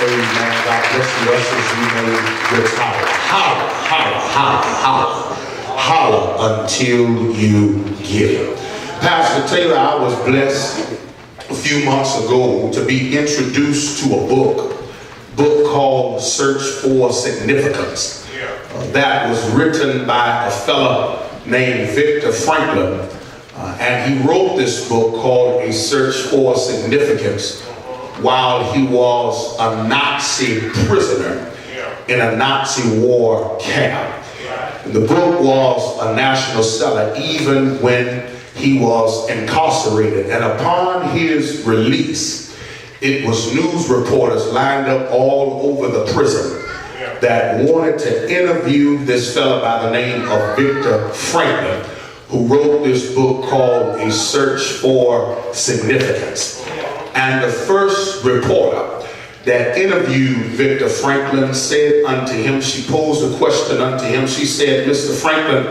Amen. God bless the ushers. You may retire. Holler, holler, holler, holler, holler until you get it. Pastor Taylor, I was blessed a few months ago to be introduced to a book called Search for Significance. That was written by a fellow named Viktor Frankl, and he wrote this book called A Search for Significance while he was a Nazi prisoner in a Nazi war camp. The book was a national seller even when he was incarcerated, and upon his release, it was news reporters lined up all over the prison that wanted to interview this fellow by the name of Viktor Frankl, who wrote this book called A Search for Significance. And the first reporter that interviewed Viktor Frankl said unto him, she posed a question unto him. She said, Mr. Franklin,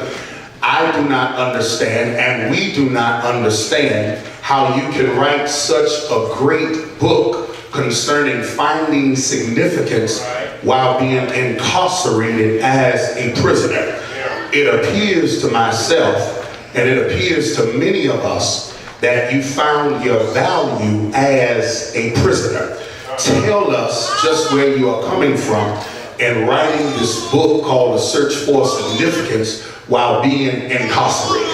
I do not understand, and we do not understand how you can write such a great book concerning finding significance while being incarcerated as a prisoner. It appears to myself, and it appears to many of us, that you found your value as a prisoner. Tell us just where you are coming from in writing this book called A Search for Significance while being incarcerated.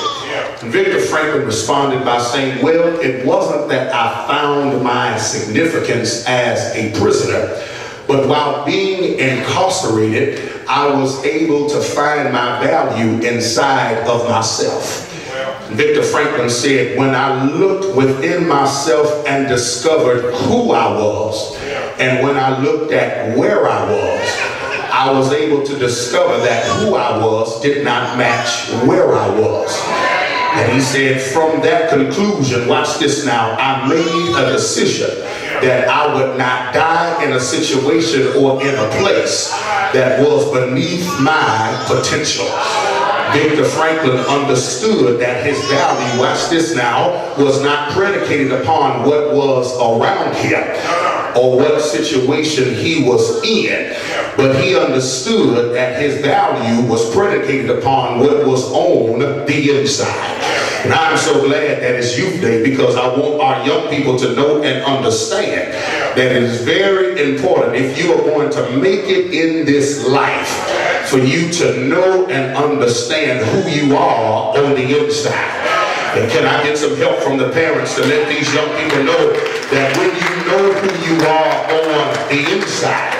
And Viktor Frankl responded by saying, well, it wasn't that I found my significance as a prisoner, but while being incarcerated, I was able to find my value inside of myself. Viktor Frankl said, when I looked within myself and discovered who I was, and when I looked at where I was able to discover that who I was did not match where I was. And he said, from that conclusion, watch this now, I made a decision that I would not die in a situation or in a place that was beneath my potential. Viktor Frankl understood that his value, watch this now, was not predicated upon what was around him or what situation he was in, but he understood that his value was predicated upon what was on the inside. And I'm so glad that it's Youth Day, because I want our young people to know and understand that it is very important, if you are going to make it in this life, for you to know and understand who you are on the inside. And can I get some help from the parents to let these young people know that when you know who you are on the inside,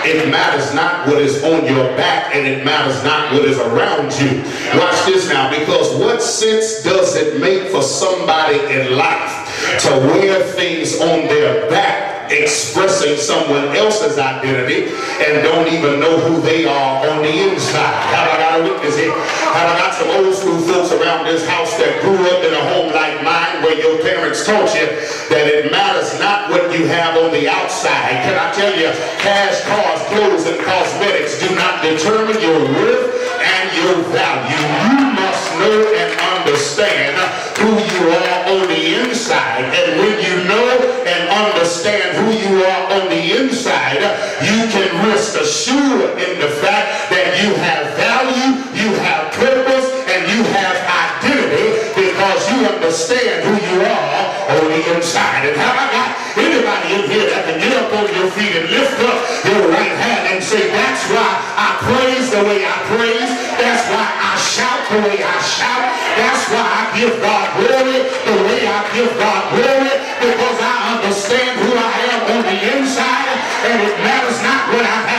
it matters not what is on your back, and it matters not what is around you. Watch this now, because what sense does it make for somebody in life to wear things on their back expressing someone else's identity and don't even know who they are on the inside? Have I got a witness here? Have I got some old school folks around this house that grew up in a home like mine, where your parents taught you that it matters not what you have on the outside? Can I tell you, cash, cars, clothes, and cosmetics do not determine your worth and your value. You must know and understand who you are on the inside. And when you know and understand who you are on the inside, you can rest assured in the fact that you have value, you have purpose, and you have identity, because you understand who you are on the inside. And have I got anybody in here that can get up on your feet and lift up your right hand and say, that's why I praise the way I praise, that's why I shout the way I shout, that's why I give God glory the way I give God glory, because I understand who I am on the inside, and it matters not what I have